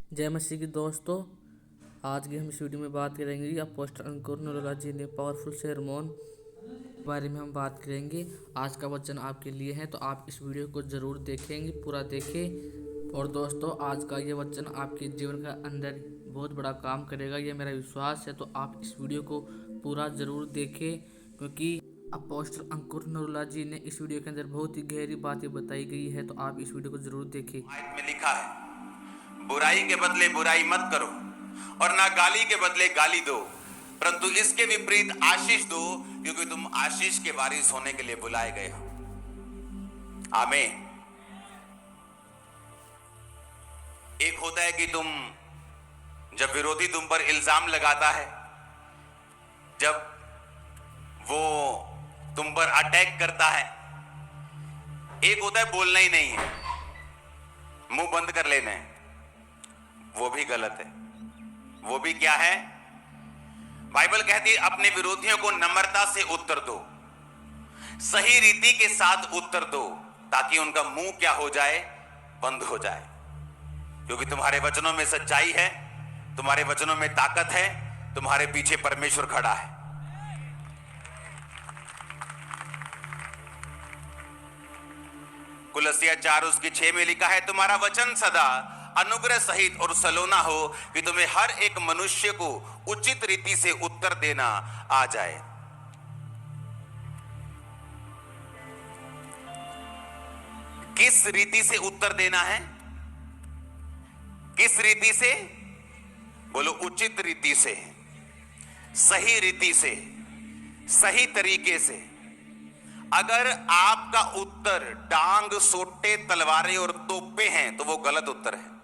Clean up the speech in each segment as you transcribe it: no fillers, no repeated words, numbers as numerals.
जय मसीह की दोस्तों, आज की हम इस वीडियो में बात करेंगे अपोस्टल अंकुर नरोला जी ने पावरफुल sermon के बारे में हम बात करेंगे। आज का वचन आपके लिए है, तो आप इस वीडियो को ज़रूर देखेंगे, पूरा देखें। और दोस्तों, आज का ये वचन आपके जीवन का अंदर बहुत बड़ा काम करेगा, ये मेरा विश्वास है। तो आप इस वीडियो को पूरा ज़रूर देखें, क्योंकि अपोस्टल अंकुर नरोला जी ने इस वीडियो के अंदर बहुत ही गहरी बातें बताई गई है। तो आप इस वीडियो को ज़रूर देखें। आयत में लिखा है, बुराई के बदले बुराई मत करो और ना गाली के बदले गाली दो, परंतु इसके विपरीत आशीष दो, क्योंकि तुम आशीष के वारिस होने के लिए बुलाए गए हो। आमीन। एक होता है कि जब विरोधी तुम पर इल्जाम लगाता है, जब वो तुम पर अटैक करता है। एक होता है बोलना ही नहीं है, मुंह बंद कर लेना है, वो भी गलत है। वो भी क्या है? बाइबल कहती है अपने विरोधियों को नम्रता से उत्तर दो, सही रीति के साथ उत्तर दो, ताकि उनका मुंह क्या हो जाए? बंद हो जाए। क्योंकि तुम्हारे वचनों में सच्चाई है, तुम्हारे वचनों में ताकत है, तुम्हारे पीछे परमेश्वर खड़ा है। कुलसिया 4:6 में लिखा है, तुम्हारा वचन सदा अनुग्रह सहित और सलोना हो, कि तुम्हें हर एक मनुष्य को उचित रीति से उत्तर देना आ जाए। किस रीति से उत्तर देना है? किस रीति से? बोलो, उचित रीति से, सही रीति से, सही तरीके से। अगर आपका उत्तर डांग, सोटे, तलवारें और तोपे हैं, तो वो गलत उत्तर है।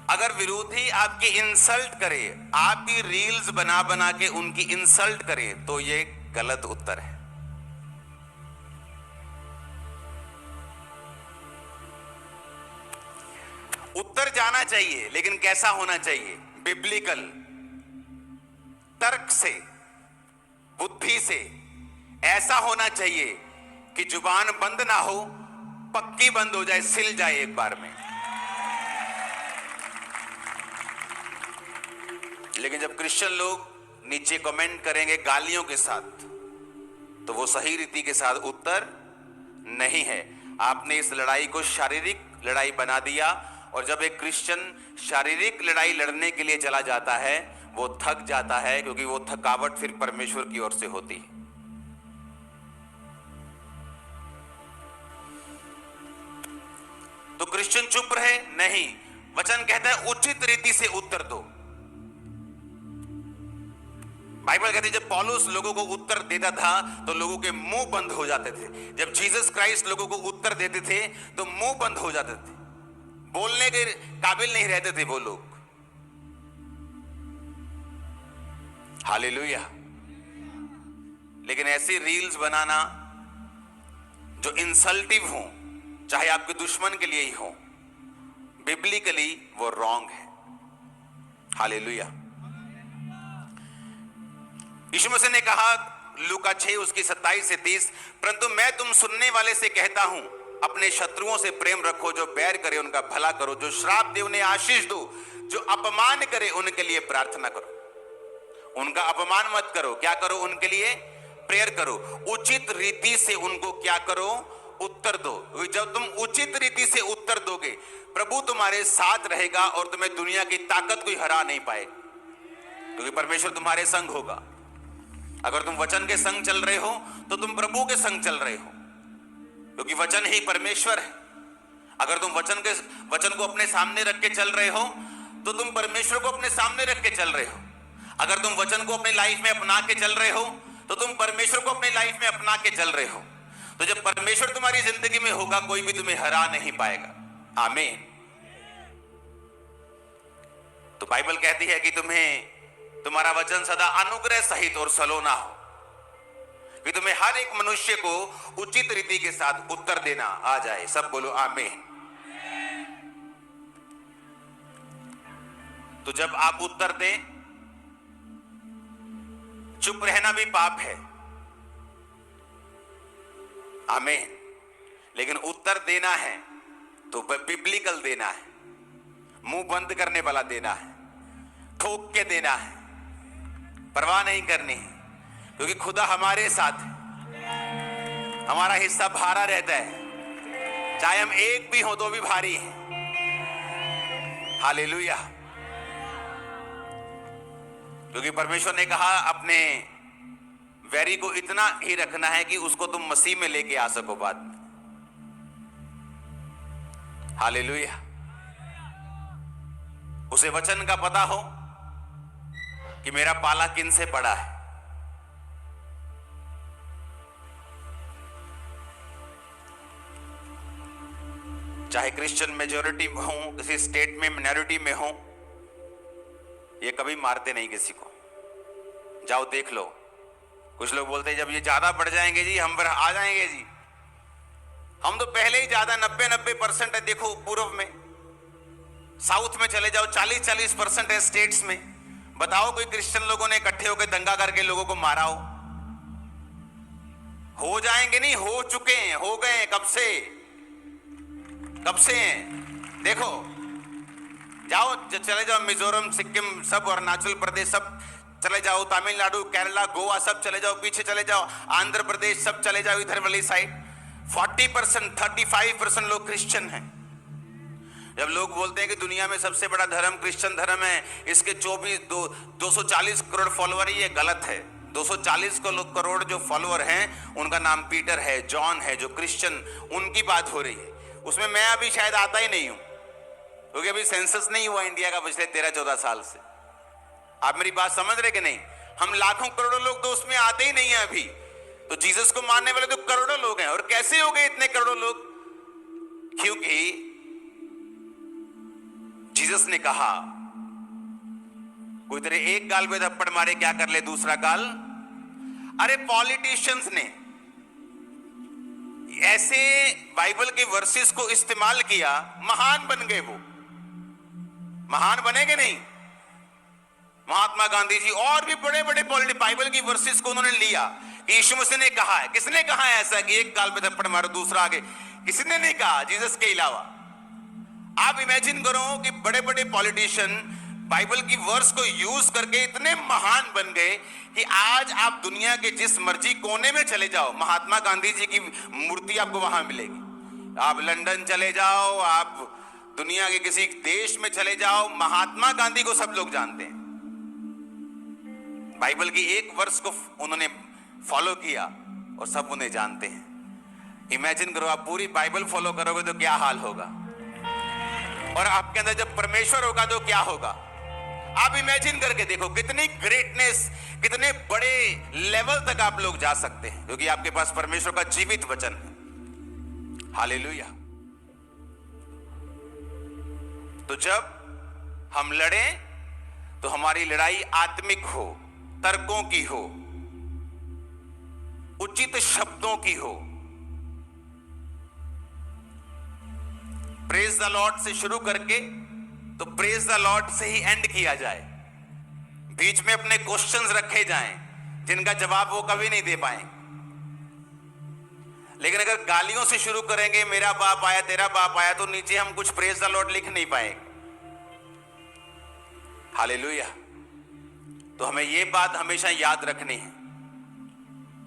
अगर विरोधी आपकी इंसल्ट करे, आपकी रील्स बना बना के उनकी इंसल्ट करे, तो ये गलत उत्तर है। उत्तर जाना चाहिए, लेकिन कैसा होना चाहिए? बिब्लिकल, तर्क से, बुद्धि से। ऐसा होना चाहिए कि जुबान बंद ना हो, पक्की बंद हो जाए, सिल जाए एक बार में। लेकिन जब क्रिश्चियन लोग नीचे कमेंट करेंगे गालियों के साथ, तो वो सही रीति के साथ उत्तर नहीं है। आपने इस लड़ाई को शारीरिक लड़ाई बना दिया, और जब एक क्रिश्चियन शारीरिक लड़ाई लड़ने के लिए चला जाता है, वो थक जाता है, क्योंकि वो थकावट फिर परमेश्वर की ओर से होती है। तो क्रिश्चियन चुप रहे? नहीं। वचन कहता है उचित रीति से उत्तर दो। बाइबल कहती है जब पौलुस लोगों को उत्तर देता था, तो लोगों के मुंह बंद हो जाते थे। जब जीसस क्राइस्ट लोगों को उत्तर देते थे, तो मुंह बंद हो जाते थे, बोलने के काबिल नहीं रहते थे वो लोग। हालेलुया। लेकिन ऐसी रील्स बनाना जो इंसल्टिव हो, चाहे आपके दुश्मन के लिए ही हो, बिब्लिकली वो रॉन्ग है। हालेलुया। यीशु मसीह ने कहा लूका 6:27-30, परंतु मैं तुम सुनने वाले से कहता हूं, अपने शत्रुओं से प्रेम रखो, जो बैर करे उनका भला करो, जो श्राप दे उन्हें आशीष दो, जो अपमान करे उनके लिए प्रार्थना करो। उनका अपमान मत करो, क्या करो? उनके लिए प्रेयर करो। उचित रीति से उनको क्या करो? उत्तर दो। जब तुम उचित रीति से उत्तर दोगे, प्रभु तुम्हारे साथ रहेगा और तुम्हें दुनिया की ताकत कोई हरा नहीं पाएगा, क्योंकि परमेश्वर तुम्हारे संग होगा। अगर तुम वचन के संग चल रहे हो, तो तुम प्रभु के संग चल रहे हो, क्योंकि वचन ही परमेश्वर है। अगर तुम वचन को अपने सामने रख के चल रहे हो, तो तुम परमेश्वर को अपने सामने रख के चल रहे हो। अगर तुम वचन को अपनी लाइफ में अपना के चल रहे हो, तो तुम परमेश्वर को अपनी लाइफ में अपना के चल रहे हो। तो जब परमेश्वर तुम्हारी जिंदगी में होगा, कोई भी तुम्हें हरा नहीं पाएगा। आमीन। तो बाइबल कहती है कि तुम्हारा वचन सदा अनुग्रह सहित और सलोना हो, कि तुम्हें हर एक मनुष्य को उचित रीति के साथ उत्तर देना आ जाए। सब बोलो आमीन। तो जब आप उत्तर दें, चुप रहना भी पाप है। आमीन। लेकिन उत्तर देना है, तो बिब्लिकल देना है, मुंह बंद करने वाला देना है, ठोक के देना है, परवाह नहीं करनी, क्योंकि खुदा हमारे साथ है। हमारा हिस्सा भारा रहता है, चाहे हम एक भी हो तो भी भारी है। हालेलुया। क्योंकि परमेश्वर ने कहा अपने वैरी को इतना ही रखना है कि उसको तुम मसीह में लेके आ सको बाद में। हालेलुया। उसे वचन का पता हो कि मेरा पाला किन से पड़ा है। चाहे क्रिश्चियन मेजॉरिटी में हो, किसी स्टेट में मिनॉरिटी में हो, ये कभी मारते नहीं किसी को। जाओ देख लो। कुछ लोग बोलते हैं जब ये ज्यादा बढ़ जाएंगे जी हम पर आ जाएंगे जी। हम तो पहले ही ज्यादा 90% है। देखो पूर्व में, साउथ में चले जाओ 40% है स्टेट्स में। बताओ कोई क्रिश्चियन लोगों ने इकट्ठे होकर दंगा करके लोगों को मारा हो जाएंगे नहीं, हो चुके हैं, हो गए कब से हैं। देखो जाओ, चले जाओ मिजोरम, सिक्किम, सब अरुणाचल प्रदेश, सब चले जाओ, तमिलनाडु, केरला, गोवा, सब चले जाओ, पीछे चले जाओ, आंध्र प्रदेश, सब चले जाओ इधर वाली साइड। 40% 35% लोग क्रिश्चियन हैं। जब लोग बोलते हैं कि दुनिया में सबसे बड़ा धर्म क्रिश्चियन धर्म है, इसके 240 करोड़ फॉलोअर, ये गलत है। 240 करोड़ जो फॉलोअर हैं उनका नाम पीटर है, जॉन है, जो क्रिश्चियन, उनकी बात हो रही है। उसमें मैं अभी शायद आता ही नहीं हूं, क्योंकि अभी सेंसस नहीं हुआ इंडिया का पिछले 13-14 साल से। आप मेरी बात समझ रहे कि नहीं? हम लाखों करोड़ों लोग तो उसमें आते ही नहीं है अभी। तो जीसस को मानने वाले तो करोड़ों लोग हैं। और कैसे हो गए इतने करोड़ों लोग? क्योंकि जीसस ने कहा कोई तेरे एक गाल पे थप्पड़ मारे क्या कर ले दूसरा गाल। अरे पॉलिटिशियंस ने ऐसे बाइबल के वर्सेस को इस्तेमाल किया, महान बन गए। वो महान बनेंगे नहीं? महात्मा गांधी जी और भी बड़े बड़े बाइबल की वर्सेस को उन्होंने लिया कि यीशु मसीह ने कहा है। किसने कहा है ऐसा कि एक गाल पे थप्पड़ मारो दूसरा आगे? किसी ने नहीं कहा जीसस के अलावा। आप इमेजिन करो कि बड़े बड़े पॉलिटिशियन बाइबल की वर्स को यूज करके इतने महान बन गए कि आज आप दुनिया के जिस मर्जी कोने में चले जाओ, महात्मा गांधी जी की मूर्ति आपको वहां मिलेगी। आप लंदन चले जाओ, आप दुनिया के किसी देश में चले जाओ, महात्मा गांधी को सब लोग जानते हैं। बाइबल की एक वर्स को उन्होंने फॉलो किया और सब उन्हें जानते हैं। इमेजिन करो आप पूरी बाइबल फॉलो करोगे तो क्या हाल होगा, और आपके अंदर जब परमेश्वर होगा तो क्या होगा। आप इमेजिन करके देखो कितनी ग्रेटनेस, कितने बड़े लेवल तक आप लोग जा सकते हैं, क्योंकि आपके पास परमेश्वर का जीवित वचन है। हालेलुया। तो जब हम लड़ें तो हमारी लड़ाई आत्मिक हो, तर्कों की हो, उचित शब्दों की हो। प्रेज द लॉर्ड से शुरू करके तो प्रेज द लॉर्ड से ही एंड किया जाए। बीच में अपने क्वेश्चंस रखे जाएं जिनका जवाब वो कभी नहीं दे पाएंगे। लेकिन अगर गालियों से शुरू करेंगे, मेरा बाप आया, तेरा बाप आया, तो नीचे हम कुछ प्रेज द लॉर्ड लिख नहीं पाएंगे। हालेलुया। तो हमें ये बात हमेशा याद रखनी है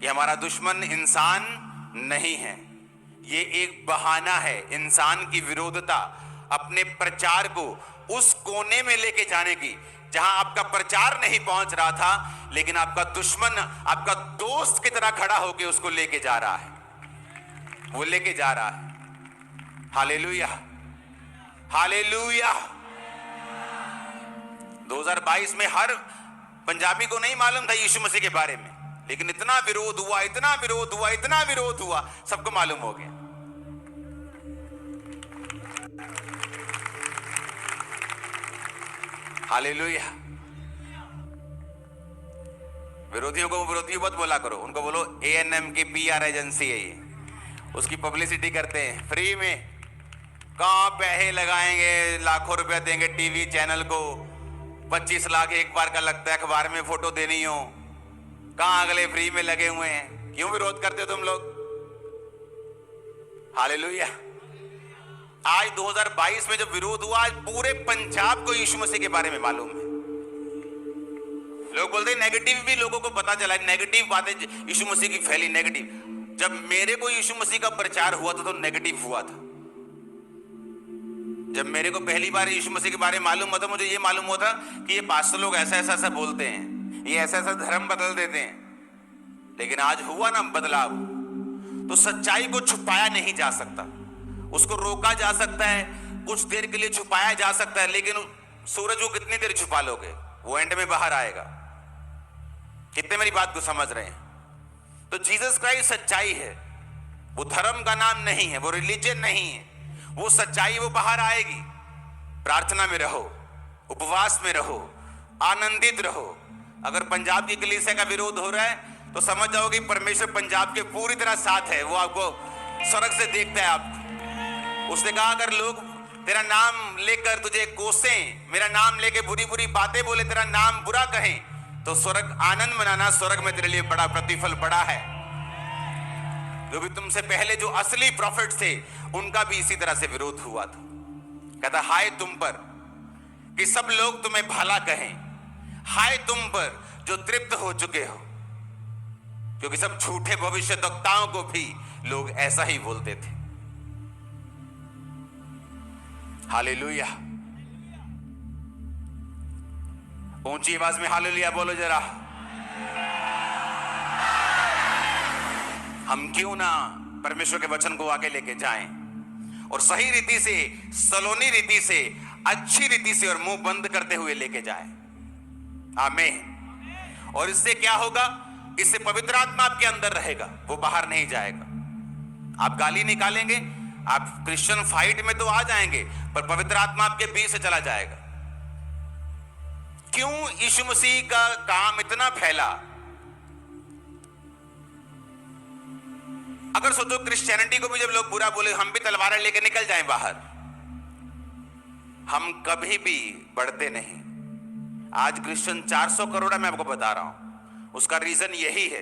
कि हमारा दुश्मन इंसान नहीं है, ये एक बहाना है इंसान की विरोधता अपने प्रचार को उस कोने में लेके जाने की जहां आपका प्रचार नहीं पहुंच रहा था, लेकिन आपका दुश्मन आपका दोस्त की तरह खड़ा होकर उसको लेके जा रहा है, वो लेके जा रहा है। Hallelujah, hallelujah. 2022 में हर पंजाबी को नहीं मालूम था यीशु मसीह के बारे में, लेकिन इतना विरोध हुआ, इतना विरोध हुआ, इतना विरोध हुआ, सबको मालूम हो गया। हालेलुया। विरोधियों को विरोधी मत बोला करो, उनको बोलो ANM की PR एजेंसी है ये, उसकी पब्लिसिटी करते हैं फ्री में। कहां पैसे लगाएंगे, लाखों रुपया देंगे टीवी चैनल को, 25 लाख एक बार का लगता है, अखबार में फोटो देनी हो, कहां अगले फ्री में लगे हुए हैं। क्यों विरोध करते हो तुम लोग? हालेलुया। आज 2022 में जब विरोध हुआ, आज पूरे पंजाब को यीशु मसीह के बारे में मालूम है। लोग बोलते हैं नेगेटिव भी लोगों को पता चला, नेगेटिव बातें यीशु मसीह की फैली, नेगेटिव। जब मेरे को यीशु मसीह का प्रचार हुआ था तो नेगेटिव हुआ था। जब मेरे को पहली बार यीशु मसीह के बारे में मालूम हुआ था, मुझे ये मालूम हुआ था कि ये पास्टर लोग ऐसा ऐसा ऐसा बोलते हैं, ये ऐसा ऐसा धर्म बदल देते हैं। लेकिन आज हुआ ना बदलाव। तो सच्चाई को छुपाया नहीं जा सकता, उसको रोका जा सकता है, कुछ देर के लिए छुपाया जा सकता है, लेकिन सूरज को कितनी देर छुपा लोगे, वो एंड में बाहर आएगा। कितने मेरी बात को समझ रहे हैं? तो जीसस क्राइस्ट सच्चाई है, वो धर्म का नाम नहीं है, वो रिलीजन नहीं है, वो सच्चाई, वो बाहर आएगी। प्रार्थना में रहो, उपवास में रहो, आनंदित रहो। अगर पंजाब की कलीसिया का विरोध हो रहा है तो समझ जाओ कि परमेश्वर पंजाब के पूरी तरह साथ है, वो आपको स्वर्ग से देखता है। आप उसने कहा अगर लोग तेरा नाम लेकर तुझे कोसें, मेरा नाम लेके बुरी बुरी बातें बोले, तेरा नाम बुरा कहें, तो स्वर्ग आनंद मनाना, स्वर्ग में तेरे लिए बड़ा प्रतिफल बड़ा है। जो भी तुमसे पहले जो असली प्रॉफिट थे उनका भी इसी तरह से विरोध हुआ था। कहता हाय तुम पर कि सब लोग तुम्हें भला कहें, हाय तुम पर जो तृप्त हो चुके हो, क्योंकि सब झूठे भविष्यद्वक्ताओं को भी लोग ऐसा ही बोलते थे। हालेलुया, ऊंची आवाज में हालेलुया बोलो जरा। हम क्यों ना परमेश्वर के वचन को आगे लेके जाएं और सही रीति से, सलोनी रीति से, अच्छी रीति से और मुंह बंद करते हुए लेके जाएं। आमीन। और इससे क्या होगा? इससे पवित्र आत्मा आपके अंदर रहेगा, वो बाहर नहीं जाएगा। आप गाली निकालेंगे, आप क्रिश्चियन फाइट में तो आ जाएंगे, पर पवित्र आत्मा आपके बीच से चला जाएगा। क्यों यीशु मसीह का काम इतना फैला? अगर सोचो क्रिश्चियनिटी को भी जब लोग बुरा बोले, हम भी तलवारें लेकर निकल जाएं बाहर, हम कभी भी बढ़ते नहीं। आज क्रिश्चियन 400 करोड़ है, मैं आपको बता रहा हूं। उसका रीजन यही है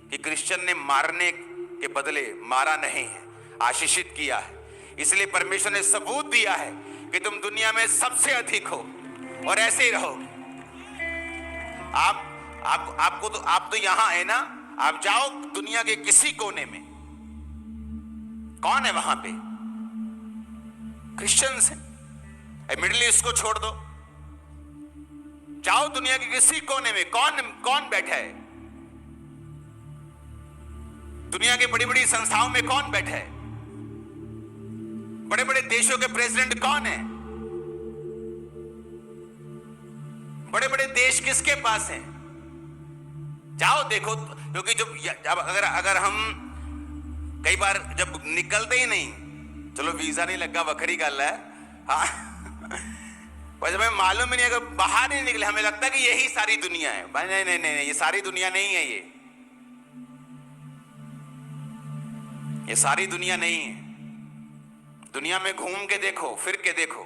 कि क्रिश्चियन ने मारने के बदले मारा नहीं है, आशीषित किया है। इसलिए परमेश्वर ने सबूत दिया है कि तुम दुनिया में सबसे अधिक हो और ऐसे ही रहो। आप तो यहां है ना, आप जाओ दुनिया के किसी कोने में, कौन है वहां पे? क्रिश्चियंस है। मिडिल ईस्ट को छोड़ दो, जाओ दुनिया के किसी कोने में, कौन बैठा है? दुनिया के बड़ी बड़ी संस्थाओं में कौन बैठा है? बड़े बड़े देशों के प्रेसिडेंट कौन है? बड़े बड़े देश किसके पास हैं? जाओ देखो। क्योंकि जब अगर हम कई बार जब निकलते ही नहीं, चलो वीजा नहीं लगा बखरी गल है, हाँ, पर जब हमें मालूम ही नहीं, अगर बाहर नहीं निकले, हमें लगता है कि यही सारी दुनिया है। नहीं नहीं नहीं, ये सारी दुनिया नहीं है, ये सारी दुनिया नहीं है। दुनिया में घूम के देखो, फिर के देखो,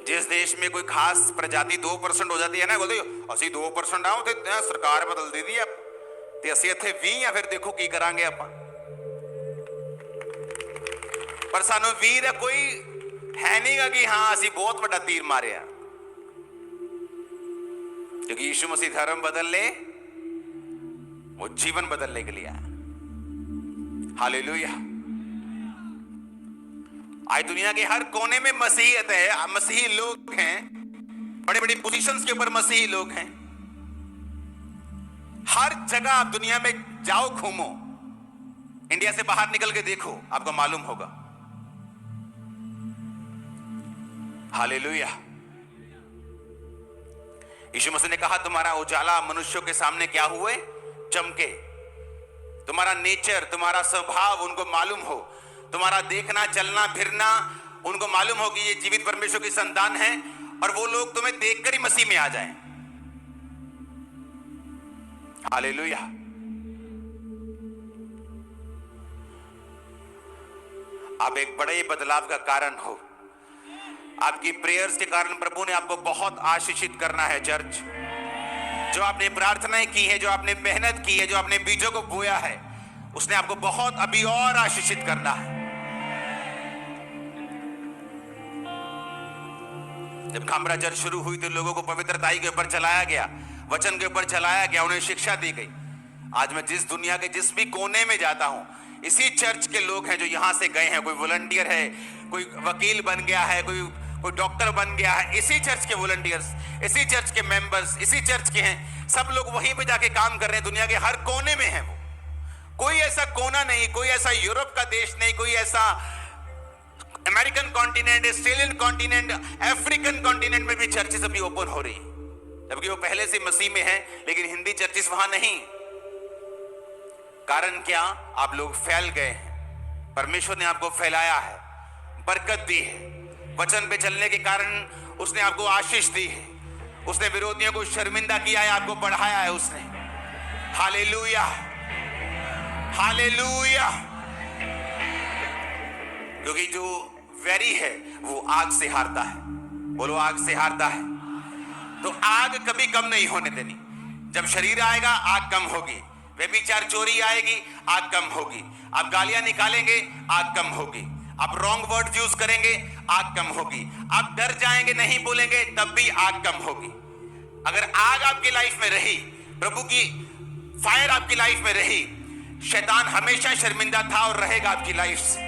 जिस देश में कोई खास प्रजाति 2% हो जाती है ना, बोलते असि 2% आओ तो सरकार बदल दी दी ते असि इत्थे 20 या फिर देखो की करांगे आपां। पर सानू वीर है कोई है नहीं गा कि हाँ असि बहुत बड़ा तीर मारिया, क्योंकि यीशु मसीह धर्म बदल ले, वो जीवन बदलने के लिए आया। हालेलुया। आज दुनिया के हर कोने में मसीहियत है, मसीही लोग हैं, बड़े बड़े पोजीशंस के ऊपर मसीही लोग हैं। हर जगह आप दुनिया में जाओ, घूमो, इंडिया से बाहर निकल के देखो, आपको मालूम होगा। हालेलुया। यीशु मसीह ने कहा तुम्हारा उजाला मनुष्यों के सामने क्या हुए? चमके। तुम्हारा नेचर, तुम्हारा स्वभाव उनको मालूम हो, तुम्हारा देखना, चलना, फिरना उनको मालूम हो कि ये जीवित परमेश्वर की संतान है, और वो लोग तुम्हें देखकर ही मसीह में आ जाएं। हालेलुया। आप एक बड़े बदलाव का कारण हो। आपकी प्रेयर्स के कारण प्रभु ने आपको बहुत आशीषित करना है। चर्च, जो आपने प्रार्थनाएं की है, जो आपने मेहनत की है, जो आपने बीजों को बोया है, उसने आपको बहुत अभी और आशीषित करना है। जब खामरा चर्च शुरू हुई तो लोगों को पवित्रताई के ऊपर चलाया गया, वचन के ऊपर चलाया गया, उन्हें शिक्षा दी गई। आज मैं जिस दुनिया के जिस भी कोने में जाता हूं, इसी चर्च के लोग हैं जो यहां से गए हैं। कोई वॉलंटियर है, कोई वकील बन गया है, कोई डॉक्टर बन गया है। इसी चर्च के वॉलंटियर्स, इसी चर्च के मेंबर्स, इसी चर्च के हैं। सब लोग वहीं पे जाके काम कर रहे हैं। दुनिया के हर कोने में है वो। कोई ऐसा कोना नहीं, कोई ऐसा यूरोप का देश नहीं, कोई ऐसा American continent, Australian continent, African continent में भी चर्चेस अभी ओपन हो रही है, जबकि वो पहले से मसीह में है, लेकिन हिंदी चर्चेस वहां नहीं। कारण क्या? आप लोग फैल गए हैं। परमेश्वर ने आपको फैलाया है, बरकत दी है। वचन पे चलने के कारण उसने आपको आशीष दी है। उसने विरोधियों को शर्मिंदा किया है, आपको बढ़ाया है उसने। Hallelujah, hallelujah. क्योंकि जो वैरी है वो आग से हारता है। बोलो, आग से हारता है। तो आग कभी कम नहीं होने देनी। जब शरीर आएगा आग कम होगी, व्यभिचार चोरी आएगी आग कम होगी, आप गालियां निकालेंगे आग कम होगी, आप रॉन्ग वर्ड यूज करेंगे आग कम होगी, आप डर जाएंगे नहीं बोलेंगे तब भी आग कम होगी। अगर आग आपकी लाइफ में रही, प्रभु की फायर आपकी लाइफ में रही, शैतान हमेशा शर्मिंदा था और रहेगा आपकी लाइफ से।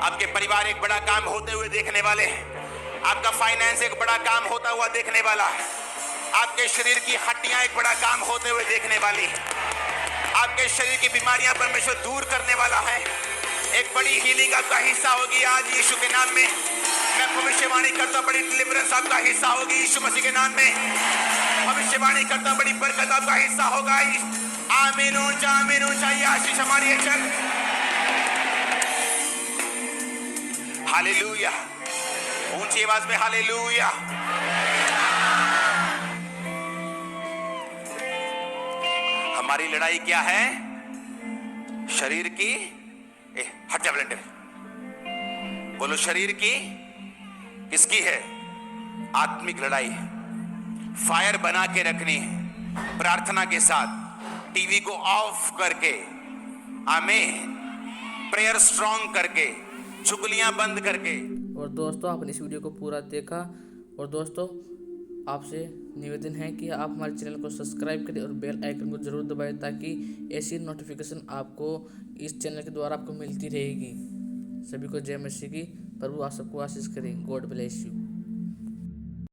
आपके परिवार एक बड़ा काम होते हुए देखने वाले हैं। आपका फाइनेंस एक बड़ा काम होता हुआ देखने वाला है। आपके शरीर की हड्डियां एक बड़ा काम होते हुए देखने वाली है। आपके शरीर की बीमारियां परमेश्वर दूर करने वाला है। एक बड़ी हीलिंग आपका हिस्सा होगी आज यीशु के नाम में। मैं भविष्यवाणी करता हूं, बड़ी डिलीवरेंस आपका हिस्सा होगी यीशु मसीह के नाम में। भविष्यवाणी करता हूं, बड़ी बरकत आपका हिस्सा होगा। आमीन ऊंचा, आमीन ऊंचा। ये आशीष हमारी है। चल, हालेलुया। ऊंची आवाज में हालेलुया। हमारी लड़ाई क्या है? शरीर की, हट जा ब्लेंडर। बोलो, शरीर की किसकी है? आत्मिक लड़ाई है। फायर बना के रखनी है प्रार्थना के साथ, टीवी को ऑफ करके, आमीन, प्रेयर स्ट्रॉन्ग करके, चुगलियां बंद करके। और दोस्तों, आपने इस वीडियो को पूरा देखा। और दोस्तों, आपसे निवेदन है कि आप हमारे चैनल को सब्सक्राइब करें और बेल आइकन को जरूर दबाएं, ताकि ऐसी नोटिफिकेशन आपको इस चैनल के द्वारा आपको मिलती रहेगी। सभी को जय मसीह की। प्रभु आप सबको आशीष करें। God bless you.